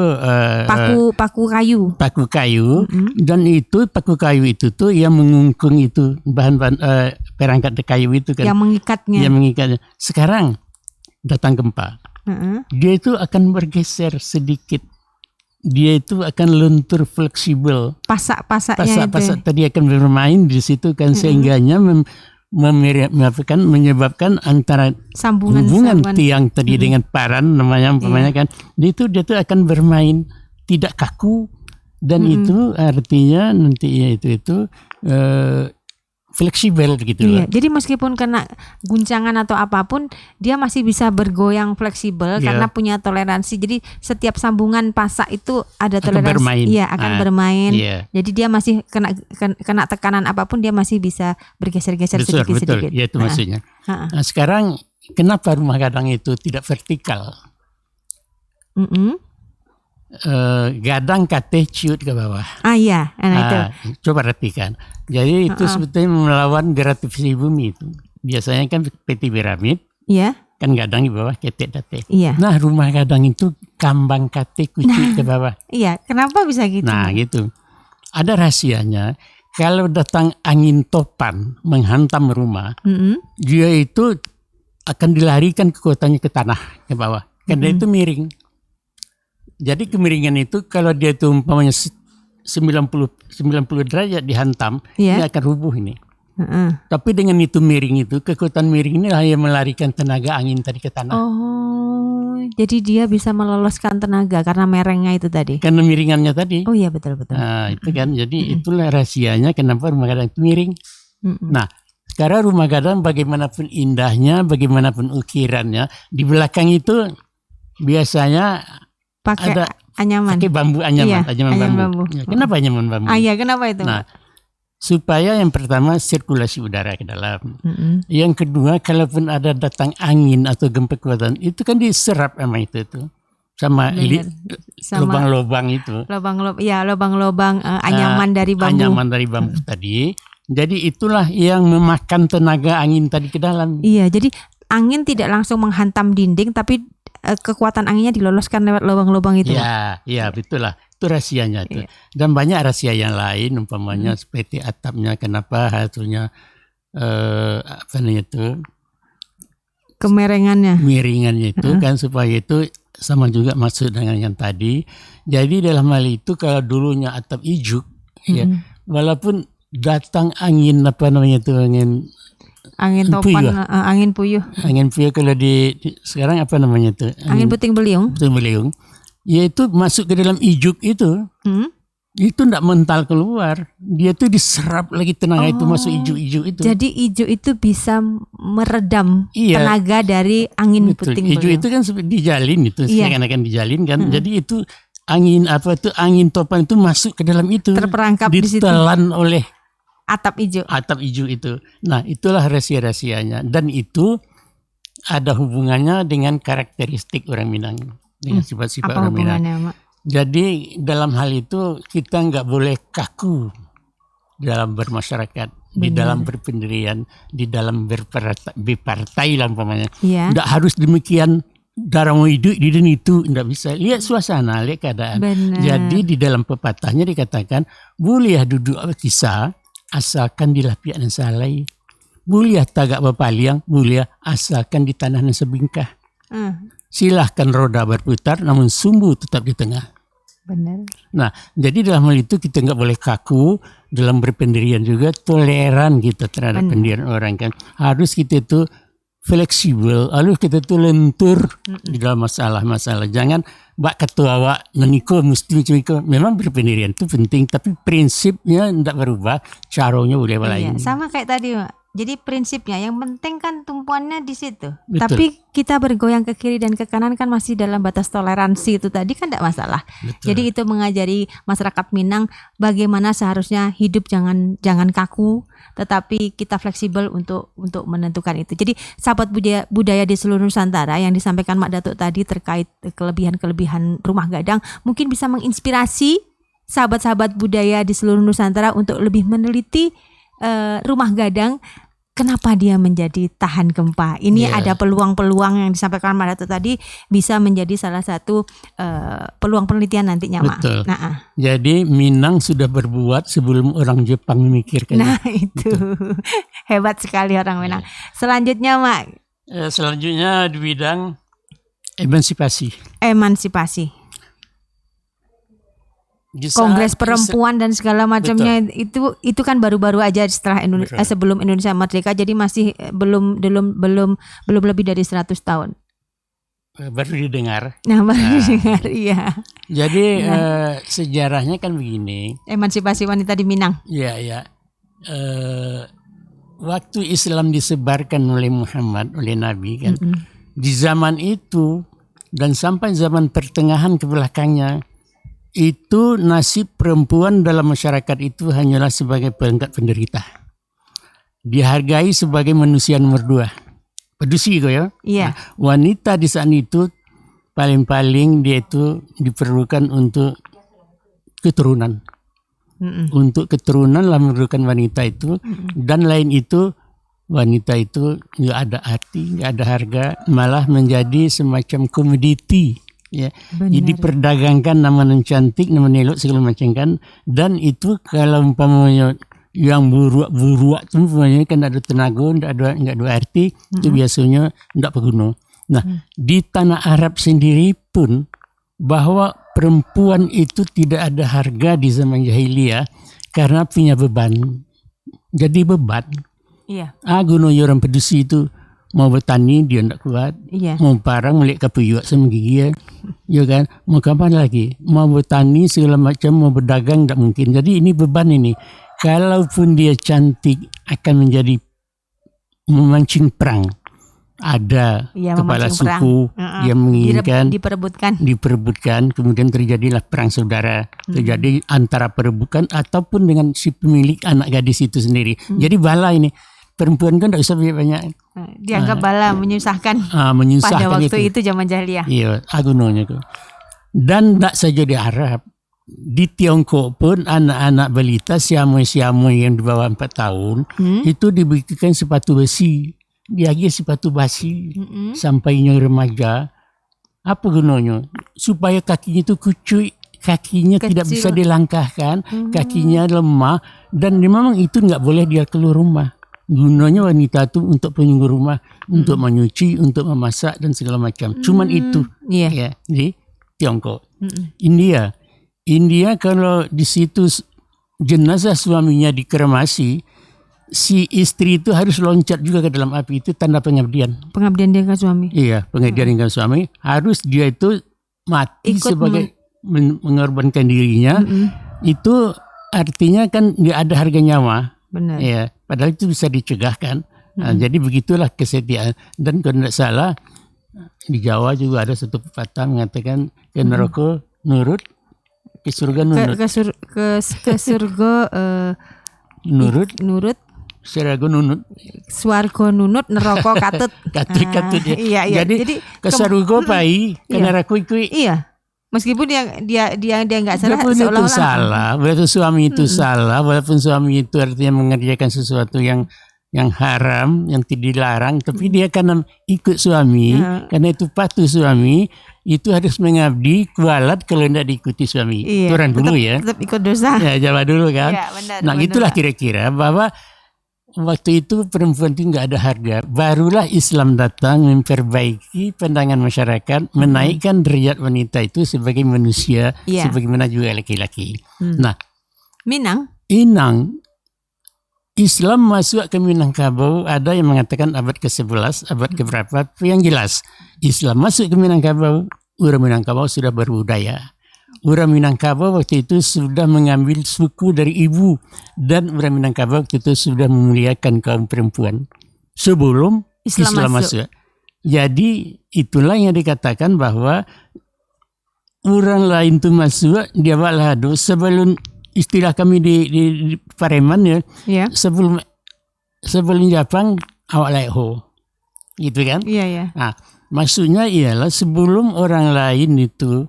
Paku kayu. paku kayu, dan itu paku kayu itu tuh yang mengungkung itu bahan-bahan perangkat kayu itu kan. Yang mengikatnya. Yang mengikatnya. Sekarang datang gempa. Dia itu akan bergeser sedikit. Dia itu akan lentur fleksibel. Pasak-pasaknya Pasak tadi akan bermain di situ kan, sehingganya menyebabkan antara hubungan tiang tadi dengan paran namanya umpamanya kan, dia tuh akan bermain tidak kaku, dan itu artinya nanti itu fleksibel gitu Iya, loh. jadi meskipun kena guncangan atau apapun, dia masih bisa bergoyang fleksibel karena punya toleransi. Jadi setiap sambungan pasak itu ada toleransi. Bermain. Iya, akan bermain. Iya. Jadi dia masih kena tekanan apapun, dia masih bisa bergeser-geser sedikit-sedikit. Betul, ya itu maksudnya. Nah, sekarang kenapa rumah gadang itu tidak vertikal? Gadang kate ciut ke bawah. Iya, itu. Coba perhatikan. Jadi itu sebetulnya melawan gravitasi bumi itu. Biasanya kan peti piramid, Iya. kan gadang di bawah, ketek date. Iya. Nah, rumah gadang itu kambang kate kucing ke bawah. Iya, kenapa bisa gitu? Nah, gitu. Ada rahasianya. Kalau datang angin topan menghantam rumah, dia itu akan dilarikan kekuatannya ke tanah, ke bawah. Karena itu miring. Jadi kemiringan itu kalau dia itu umpamanya 90 derajat dihantam, ini akan rubuh ini. Tapi dengan itu miring itu, kekuatan miring ini hanya melarikan tenaga angin tadi ke tanah. Oh, jadi dia bisa meloloskan tenaga karena merengnya itu tadi. Karena miringannya tadi. Oh iya, betul. Nah, itu kan, jadi itulah rahasianya kenapa rumah gadang itu miring. Nah, sekarang rumah gadang bagaimanapun indahnya, bagaimanapun ukirannya, di belakang itu biasanya pakai ada anyaman. Pakai bambu anyaman, Iya, bambu. Ya, kenapa anyaman bambu? Iya, kenapa itu? Nah, supaya yang pertama sirkulasi udara ke dalam. Yang kedua, kalaupun ada datang angin atau gempa kuatan, itu kan diserap sama itu sama lubang-lubang itu. Lubang-lubang anyaman dari bambu. Anyaman dari bambu tadi. Jadi itulah yang memakan tenaga angin tadi ke dalam. Iya, jadi angin tidak langsung menghantam dinding, tapi kekuatan anginnya diloloskan lewat lubang-lubang itu. Iya, betul lah. Itu rahasianya itu. Dan banyak rahasia yang lain, umpamanya seperti atapnya, kenapa hasilnya miringannya itu kan, supaya itu sama juga maksud dengan yang tadi. Jadi dalam hal itu kalau dulunya atap ijuk, ya, walaupun datang angin angin topan, angin puyuh. Angin puyuh kalau di sekarang apa namanya itu? Angin puting beliung. Puting beliung. Yaitu masuk ke dalam ijuk itu. Itu tidak mental keluar. Dia tuh diserap lagi tenaga itu masuk ijuk-ijuk itu. Jadi ijuk itu bisa meredam tenaga dari angin puting beliung. Ijuk itu kan dijalin itu, seakan-akan dijalin kan. Jadi itu angin topan itu masuk ke dalam itu, terperangkap di situ, ditelan oleh atap hijau itu. Nah, itulah rahasia-rahasianya, dan itu ada hubungannya dengan karakteristik orang Minang, dengan sifat-sifat orang Minang. Mak? Jadi dalam hal itu kita nggak boleh kaku dalam bermasyarakat, di dalam berpendirian, di dalam berpartai lah umpamanya. Nggak harus demikian. Darah mau hidup di dunia itu tidak bisa. Lihat suasana, lihat keadaan. Benar. Jadi di dalam pepatahnya dikatakan boleh duduk kisah asalkan di lapian yang salai. Boleh tagak berpaliang, boleh asalkan di tanah yang sebingkah. Silahkan roda berputar namun sumbu tetap di tengah. Benar. Nah, jadi dalam hal itu kita nggak boleh kaku dalam berpendirian, juga toleran kita terhadap pendirian orang kan. Harus kita itu fleksibel, lalu kita tuh lentur di dalam masalah-masalah. Jangan bak ketua wak meniko mesti meniko. Memang berpendirian itu penting, tapi prinsipnya tidak berubah, caranya boleh lain. Sama kayak tadi, Mak. Jadi prinsipnya yang penting kan tumpuannya di situ. Betul. Tapi kita bergoyang ke kiri dan ke kanan kan masih dalam batas toleransi itu tadi kan tidak masalah. Betul. Jadi itu mengajari masyarakat Minang bagaimana seharusnya hidup, jangan kaku, tetapi kita fleksibel untuk menentukan itu. Jadi sahabat budaya di seluruh Nusantara yang disampaikan Mak Datuk tadi terkait kelebihan-kelebihan rumah gadang mungkin bisa menginspirasi sahabat-sahabat budaya di seluruh Nusantara untuk lebih meneliti rumah gadang. Kenapa dia menjadi tahan gempa? Ini ada peluang-peluang yang disampaikan Mak Datuk tadi bisa menjadi salah satu peluang penelitian nantinya, Mak. Betul. Jadi Minang sudah berbuat sebelum orang Jepang memikirkan. Nah itu hebat sekali orang Minang. Selanjutnya, Mak. Selanjutnya di bidang emansipasi. Kongres perempuan dan segala macamnya itu kan baru-baru aja setelah sebelum Indonesia merdeka, jadi masih belum lebih dari 100 tahun. Baru didengar. Didengar, iya. Jadi sejarahnya kan begini. Emansipasi wanita di Minang. Iya. Waktu Islam disebarkan oleh Muhammad, oleh Nabi kan, di zaman itu dan sampai zaman pertengahan ke belakangnya, itu nasib perempuan dalam masyarakat itu hanyalah sebagai perangkat penderita. Dihargai sebagai manusia nomor 2. Pedusi kok ya. Iya. Nah, wanita di saat itu paling-paling dia itu diperlukan untuk keturunan. Untuk keturunan lah memerlukan wanita itu. Dan lain itu wanita itu nggak ada arti, nggak ada harga, malah menjadi semacam komoditi. Ya, jadi diperdagangkan nama yang cantik, nama elok segala macam kan. Dan itu kalau umpamanya yang buruak itu umpamanya kan ada tenaga, enggak ada arti, itu biasanya enggak berguna. Nah, di tanah Arab sendiri pun bahwa perempuan itu tidak ada harga di zaman jahiliyah karena punya beban. Jadi beban. Iya. Guna orang pedusi itu mau bertani dia tidak kuat, mau parang melihat kapuyuk sama gigi ya kan, mau kapan lagi, mau bertani segala macam, mau berdagang tidak mungkin. Jadi ini beban ini. Kalaupun dia cantik akan menjadi memancing perang. Ada kepala suku yang menginginkan diperebutkan, kemudian terjadilah perang saudara, terjadi antara perebutan ataupun dengan si pemilik anak gadis itu sendiri. Jadi bala ini. Perempuan kan tidak usah banyak. Dianggap bala menyusahkan. Menyusahkan pada waktu itu zaman jahiliyah. Iya, agunanya itu. Dan tidak saja di Arab, di Tiongkok pun anak-anak balita siamoy yang di bawah 4 tahun itu diberikan sepatu besi. Dia sepatu basi sampainya remaja. Apa gunanya? Supaya kakinya itu kucui, kakinya kecil, tidak bisa dilangkahkan, kakinya lemah, dan memang itu nggak boleh dia keluar rumah. Gunanya wanita itu untuk penyungguh rumah, untuk menyuci, untuk memasak dan segala macam. Cuman itu ya di Tiongkok. India kalau di situ jenazah suaminya dikremasi, si istri itu harus loncat juga ke dalam api. Itu tanda pengabdian. Pengabdian dia ke suami. Iya, pengabdian ke suami. Harus dia itu mati sebagai mengorbankan dirinya. Itu artinya kan dia ada harga nyawa. Benar. Ya, padahal itu bisa dicegah kan. Nah, jadi begitulah kesetiaan. Dan kalau tidak salah di Jawa juga ada satu pepatah mengatakan ke neraka nurut, ke surga nunut. Ke surga Nurut. Swarga nunut. Swarga nunut neraka katut. Katut ya. Iya. Jadi ke surga pai kena rakui. Iya. Meskipun dia nggak salah, walaupun itu salah, walaupun suami itu salah, walaupun suami itu artinya mengerjakan sesuatu yang haram, yang tidak dilarang, tapi dia karena ikut suami, karena itu patuh suami, itu harus mengabdi kualat kalau tidak diikuti suami. Iya, Itu dulu ya. Tetap ikut dosa. Ya, Jawa dulu kan. Iya, benar, nah, benar. itulah kira-kira bahwa waktu itu perempuan itu nggak ada harga. Barulah Islam datang memperbaiki pandangan masyarakat, menaikkan derajat wanita itu sebagai manusia, sebagaimana juga laki-laki. Nah, Inang, Islam masuk ke Minangkabau, ada yang mengatakan abad ke-11, abad ke-berapa, yang jelas Islam masuk ke Minangkabau, orang Minangkabau sudah berbudaya. Orang Minangkabau waktu itu sudah mengambil suku dari ibu, dan orang Minangkabau waktu itu sudah memuliakan kaum perempuan sebelum Islam masuk. Jadi itulah yang dikatakan bahwa orang lain itu masuk, dia balado sebelum istilah kami di Pareman ya, sebelum Jepang awak leho, gitu kan? Iya. Nah, maksudnya ialah sebelum orang lain itu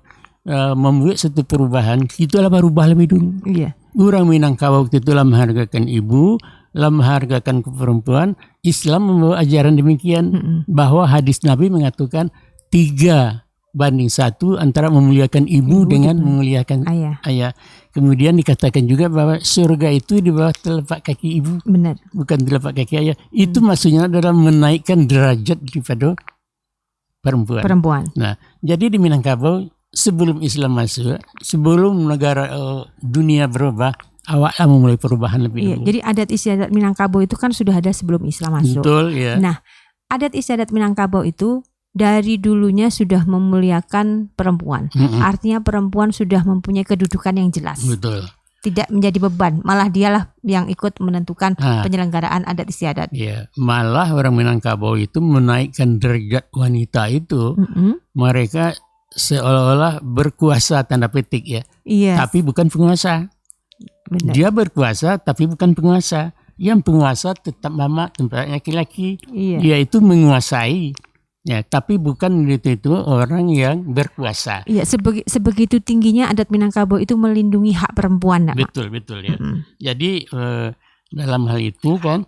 membuat satu perubahan, itulah berubah lebih dulu. Iya. Orang Minangkabau itu telah menghargakan ibu, telah menghargakan perempuan. Islam membawa ajaran demikian, bahwa hadis Nabi mengatakan 3:1 antara memuliakan ibu dengan memuliakan ayah. Kemudian dikatakan juga bahwa surga itu di bawah telapak kaki ibu. Benar. Bukan telapak kaki ayah. Itu maksudnya adalah menaikkan derajat daripada perempuan. Nah, jadi di Minangkabau sebelum Islam masuk, sebelum negara dunia berubah, awaklah memulai perubahan lebih dulu. Jadi adat istiadat Minangkabau itu kan sudah ada sebelum Islam masuk. Betul, ya. Nah, adat istiadat Minangkabau itu dari dulunya sudah memuliakan perempuan. Artinya perempuan sudah mempunyai kedudukan yang jelas. Betul. Tidak menjadi beban, malah dialah yang ikut menentukan penyelenggaraan adat istiadat. Iya, malah orang Minangkabau itu menaikkan derajat wanita itu. Mereka seolah-olah berkuasa tanda petik ya. Iya. Tapi bukan penguasa. Benar. Dia berkuasa tapi bukan penguasa. Yang penguasa tetap mama, tempatnya laki-laki. Iya. Dia itu menguasai. Ya, tapi bukan itu orang yang berkuasa. Iya, sebegitu tingginya adat Minangkabau itu melindungi hak perempuan, Nak. Betul ya. Jadi dalam hal itu kan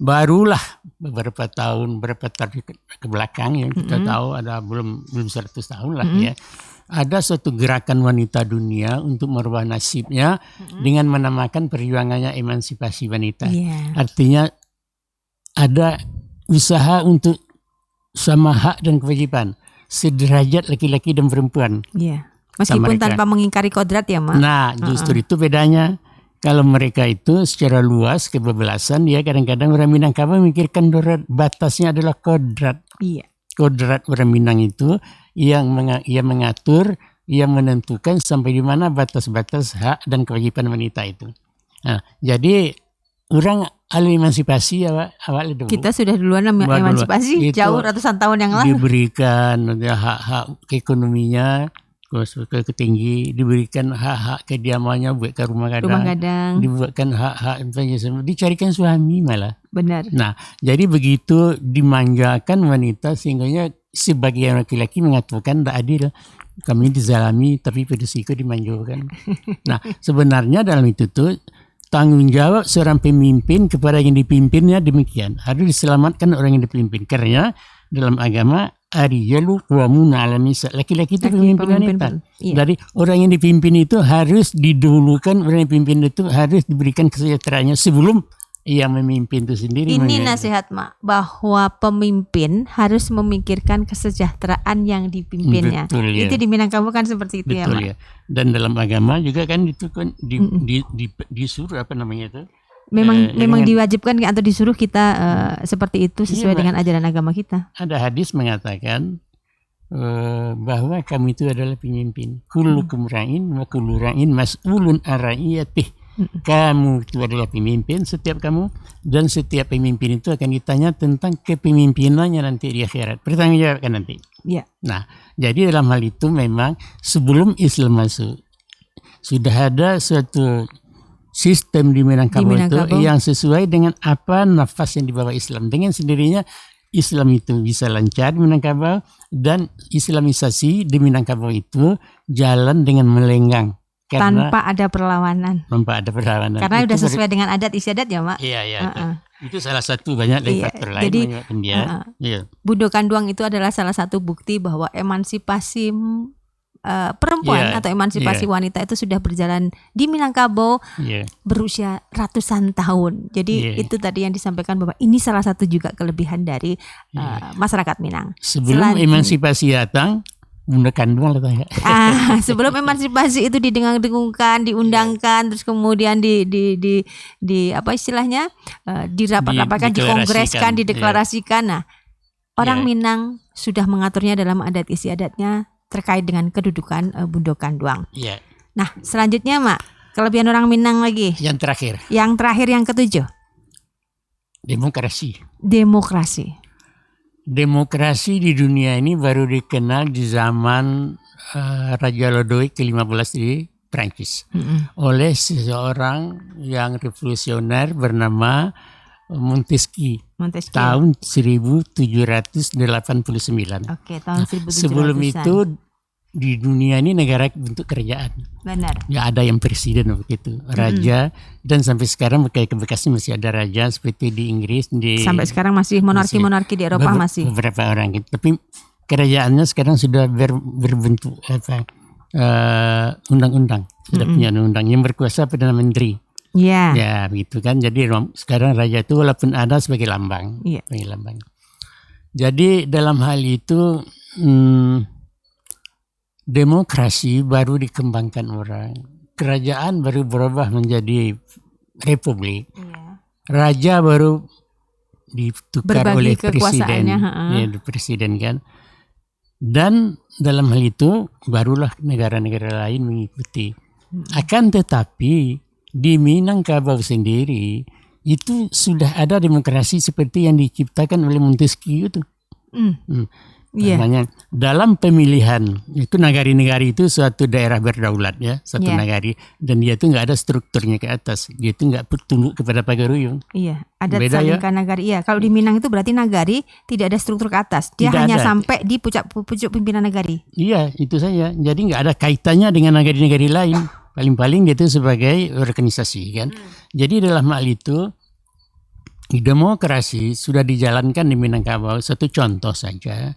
barulah beberapa tahun ke belakang ya kita tahu ada belum 100 tahun lah ya. Ada suatu gerakan wanita dunia untuk merubah nasibnya dengan menamakan perjuangannya emansipasi wanita. Artinya ada usaha untuk sama hak dan kewajiban sederajat laki-laki dan perempuan. Iya. Meskipun tanpa mengingkari kodrat ya, Mak. Nah, justru itu bedanya. Kalau mereka itu secara luas kebebasan, dia kadang-kadang orang Minangkabau memikirkan batasnya adalah kodrat. Iya. Kodrat orang Minang itu yang mengatur, yang menentukan sampai di mana batas-batas hak dan kewajiban wanita itu. Nah, jadi orang emansipasi awal dulu. Kita sudah duluan emansipasi jauh ratusan tahun yang lalu. Diberikan hak-hak ekonominya ke tinggi, diberikan hak-hak kediamannya buat ke rumah gadang. Dibuatkan hak-hak dicarikan suami malah. Benar. Nah, jadi begitu dimanjakan wanita sehingga sebagian laki-laki mengatakan tidak adil. Kami dizalami tapi pada siku dimanjakan. Nah, sebenarnya dalam itu tuh tanggung jawab seorang pemimpin kepada yang dipimpinnya demikian. Harus diselamatkan orang yang dipimpin. Karena dalam agama ariyalu qawwamuna 'ala nisa. Laki-laki itu pemimpin wanita. Jadi orang yang dipimpin itu harus didahulukan, orang yang dipimpin itu harus diberikan kesejahteraannya sebelum yang memimpin itu sendiri. Ini nasihat, Mak, bahwa pemimpin harus memikirkan kesejahteraan yang dipimpinnya. Betul, ya. Itu di Minangkabau kan seperti itu. Betul, ya, Mak. Ya. Dan dalam agama juga kan itu kan disuruh apa namanya itu? Memang diwajibkan atau disuruh kita seperti itu sesuai dengan ajaran agama kita. Ada hadis mengatakan bahwa kami itu adalah pemimpin. Kullukum ra'in wa kullu ra'in mas'ulun an ra'iyatih. Kamu itu adalah pemimpin, setiap kamu, dan setiap pemimpin itu akan ditanya tentang kepemimpinannya nanti di akhirat. Bertanggung jawab kan nanti. Ya. Nah, jadi dalam hal itu memang sebelum Islam masuk, sudah ada suatu sistem di Minangkabau itu yang sesuai dengan apa nafas yang dibawa Islam. Dengan sendirinya Islam itu bisa lancar di Minangkabau, dan Islamisasi di Minangkabau itu jalan dengan melenggang. Tanpa ada perlawanan. Karena itu sudah sesuai dengan adat istiadat ya, Mak. Iya. Itu salah satu, banyak dari faktor lain. Jadi Budo Kanduang itu adalah salah satu bukti bahwa emansipasi perempuan atau emansipasi wanita itu sudah berjalan di Minangkabau berusia ratusan tahun. Jadi itu tadi yang disampaikan bahwa ini salah satu juga kelebihan dari masyarakat Minang. Sebelum emansipasi datang, Bunda Kanduang datang. Sebelum emansipasi itu didengung-dengungkan, diundangkan, terus kemudian di apa istilahnya dirapat-rapatkan, dikongreskan, dideklarasikan. Nah, orang Minang sudah mengaturnya dalam adat istiadatnya terkait dengan kedudukan Bundo Kanduang. Nah, selanjutnya, Mak, kelebihan orang Minang lagi. Yang terakhir, yang ke-7. Demokrasi di dunia ini baru dikenal di zaman Raja Lodewijk ke-15 di Prancis oleh seseorang yang revolusioner bernama Montesquieu. Tahun 1789. Oke, tahun 1789. Sebelum itu di dunia ini negara bentuk kerajaan. Benar. Ya ada yang presiden begitu, raja, dan sampai sekarang bekasnya masih ada raja seperti di Inggris. Sampai sekarang masih monarki di Eropa masih. Beberapa orang gitu. Tapi kerajaannya sekarang sudah berbentuk undang-undang, sudah punya undang yang berkuasa Perdana Menteri. Ya begitu kan. Jadi sekarang raja itu walaupun ada sebagai lambang. Jadi dalam hal itu demokrasi baru dikembangkan orang. Kerajaan baru berubah menjadi republik. Raja baru ditukar oleh presiden kan. Dan dalam hal itu barulah negara-negara lain mengikuti. Akan tetapi di Minangkabau sendiri itu sudah ada demokrasi seperti yang diciptakan oleh Montesquieu itu. Namanya dalam pemilihan itu nagari-nagari itu suatu daerah berdaulat ya, satu nagari, dan dia itu nggak ada strukturnya ke atas, dia itu nggak tunduk kepada pagaruyung. Adat salingkan nagari. Kalau di Minang itu berarti nagari tidak ada struktur ke atas, dia hanya sampai di pucuk pimpinan nagari. Iya, itu saja. Jadi nggak ada kaitannya dengan nagari-nagari lain. Paling-paling dia itu sebagai organisasi kan. Jadi dalam hal itu demokrasi sudah dijalankan di Minangkabau. Satu contoh saja,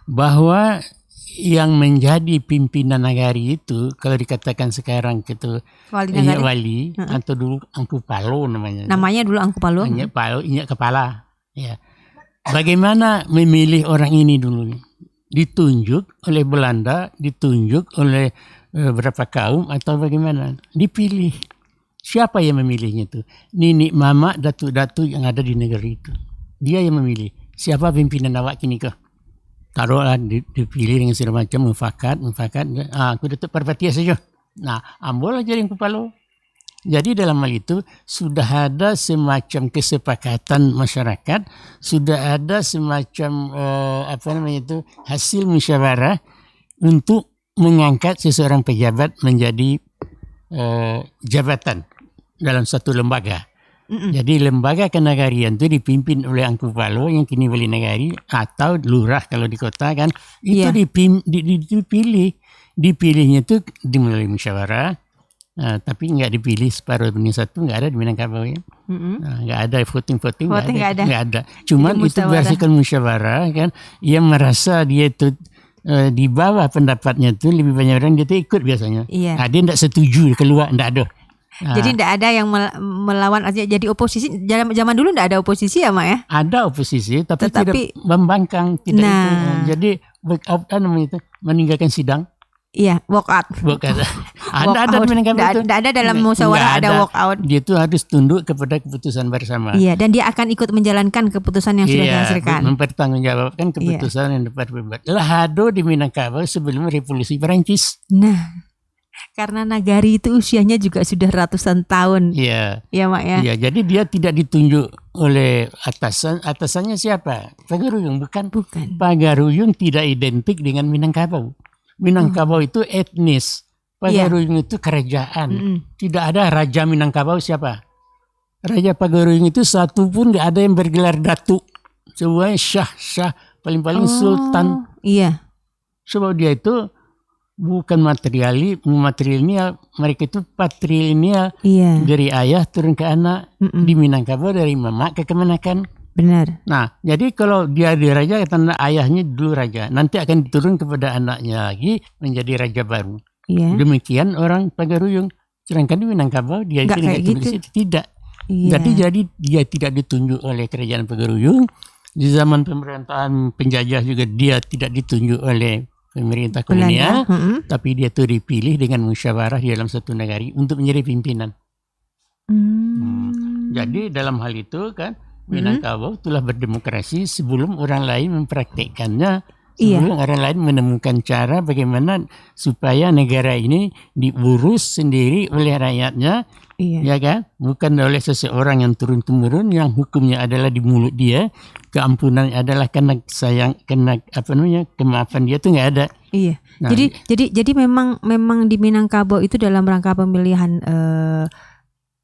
bahwa yang menjadi pimpinan nagari itu kalau dikatakan sekarang gitu wali atau dulu Angku Palo namanya. Namanya dulu Angku Palo. Inyak kepala. Ya. Bagaimana memilih orang ini dulu? Ditunjuk oleh Belanda, ditunjuk oleh berapa kaum atau bagaimana? Dipilih. Siapa yang memilihnya itu? Nini, mama, datu-datu yang ada di negeri itu. Dia yang memilih. Siapa pimpinan awak kini kah? Taruhlah dipilih dengan segala macam, mufakat. Aku datuk Parvatia saja. Nah, ambil aja yang kepala. Jadi dalam hal itu sudah ada semacam kesepakatan masyarakat, sudah ada semacam hasil musyawarah untuk mengangkat seseorang pejabat menjadi jabatan dalam satu lembaga. Jadi lembaga kenagarian itu dipimpin oleh Angku Palo yang kini wali negari atau lurah kalau di kota kan, itu dipilihnya itu melalui musyawarah. Tapi nggak dipilih separuh banding satu, nggak ada di Minangkabau ya. Nggak ada voting nggak ada. Cuman itu berdasarkan musyawarah kan, yang merasa dia itu di bawah pendapatnya itu lebih banyak orang dia ikut biasanya. Dia tidak setuju keluar, tidak ada. Jadi tidak ada yang melawan, jadi oposisi. Zaman dulu tidak ada oposisi ya, Mak ya? Ada oposisi, tapi tidak membangkang, tidak itu. Jadi meninggalkan sidang. Walk out. Ada tidak ada dalam musyawarah ada walk out. Dia itu harus tunduk kepada keputusan bersama. Dan dia akan ikut menjalankan keputusan yang sudah dihasilkan. Mempertanggungjawabkan keputusan yang dapat berbuat. Lahado di Minangkabau sebelum Revolusi Perancis. Karena nagari itu usianya juga sudah ratusan tahun. Iya, Mak ya. Iya, jadi dia tidak ditunjuk oleh atasannya siapa? Pagaruyung bukan. Pagaruyung tidak identik dengan Minangkabau. Minangkabau itu etnis Pagaruyung itu kerajaan. Tidak ada Raja Minangkabau siapa? Raja Pagaruyung itu satu pun tidak ada yang bergelar datuk. Semuanya syah, paling-paling sultan. Iya. Sebab dia itu bukan matrilineal, mereka itu patrilineal. Iya. Dari ayah turun ke anak. Di Minangkabau dari mama ke kemenakan. Benar. Nah, jadi kalau dia di raja, kata ayahnya dulu raja, nanti akan diturun kepada anaknya lagi menjadi raja baru. Iya. Demikian orang Pagaruyung. Sedangkan di Minangkabau dia Nggak tidak kayak tulis gitu. itu, tidak. Iya. Jadi dia tidak ditunjuk oleh kerajaan Pagaruyung. Di zaman pemerintahan penjajah juga dia tidak ditunjuk oleh pemerintah kolonial, tapi dia itu dipilih dengan musyawarah di dalam satu negari untuk menjadi pimpinan. Jadi dalam hal itu kan Minangkabau telah berdemokrasi sebelum orang lain mempraktikkannya, sebelum orang lain menemukan cara bagaimana supaya negara ini diurus sendiri oleh rakyatnya, ya kan? Bukan oleh seseorang yang turun-temurun yang hukumnya adalah di mulut dia, keampunan adalah karena kemaafan dia tuh nggak ada. Iya. Nah, jadi memang di Minangkabau itu dalam rangka pemilihan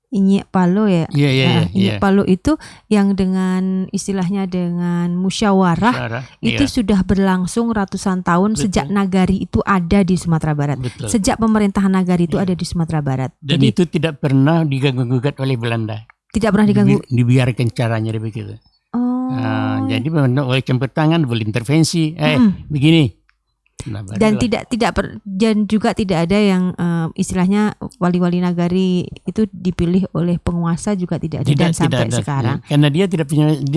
Inyek Palo ya. Inyek Palo itu yang dengan istilahnya dengan musyawarah itu sudah berlangsung ratusan tahun. Betul. Sejak Nagari itu ada di Sumatera Barat. Betul. Sejak pemerintahan Nagari itu ada di Sumatera Barat. Dan itu tidak pernah diganggu-gugat oleh Belanda. Tidak pernah diganggu. Dibiarkan caranya begitu. Jadi memang oleh campur tangan, boleh intervensi. Begini. Nah, dan juga tidak ada yang istilahnya wali-wali nagari itu dipilih oleh penguasa juga tidak ada dan sampai sekarang. Karena dia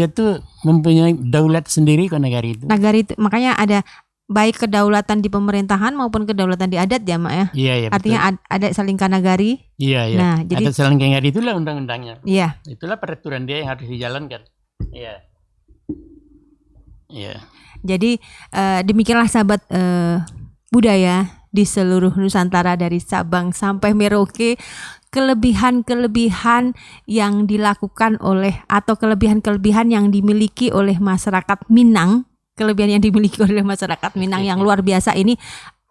tuh mempunyai daulat sendiri kok nagari itu. Nagari itu makanya ada baik kedaulatan di pemerintahan maupun kedaulatan di adat ya, Mak ya. Iya, artinya ada salingkan nagari. Iya. Nah, jadi adat salingkan nagari itulah undang-undangnya. Iya. Itulah peraturan dia yang harus dijalankan. Iya. Iya. Jadi demikianlah sahabat budaya di seluruh Nusantara dari Sabang sampai Merauke, kelebihan-kelebihan yang dilakukan oleh atau kelebihan-kelebihan yang dimiliki oleh masyarakat Minang, yang luar biasa ini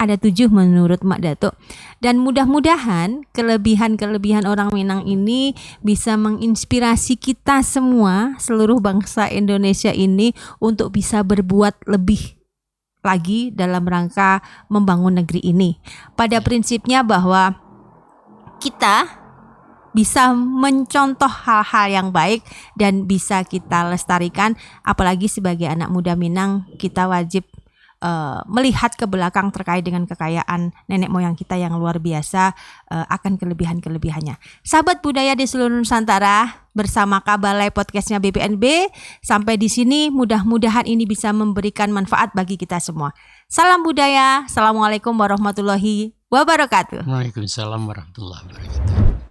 ada 7 menurut Mak Dato. Dan mudah-mudahan kelebihan-kelebihan orang Minang ini bisa menginspirasi kita semua, seluruh bangsa Indonesia ini untuk bisa berbuat lebih lagi dalam rangka membangun negeri ini. Pada prinsipnya bahwa kita bisa mencontoh hal-hal yang baik dan bisa kita lestarikan, apalagi sebagai anak muda Minang kita wajib melihat ke belakang terkait dengan kekayaan nenek moyang kita yang luar biasa, akan kelebihan-kelebihannya. Sahabat budaya di seluruh Nusantara, bersama Kabalai podcastnya BPNB, sampai di sini mudah-mudahan ini bisa memberikan manfaat bagi kita semua. Salam budaya, assalamualaikum warahmatullahi wabarakatuh. Waalaikumsalam warahmatullahi wabarakatuh.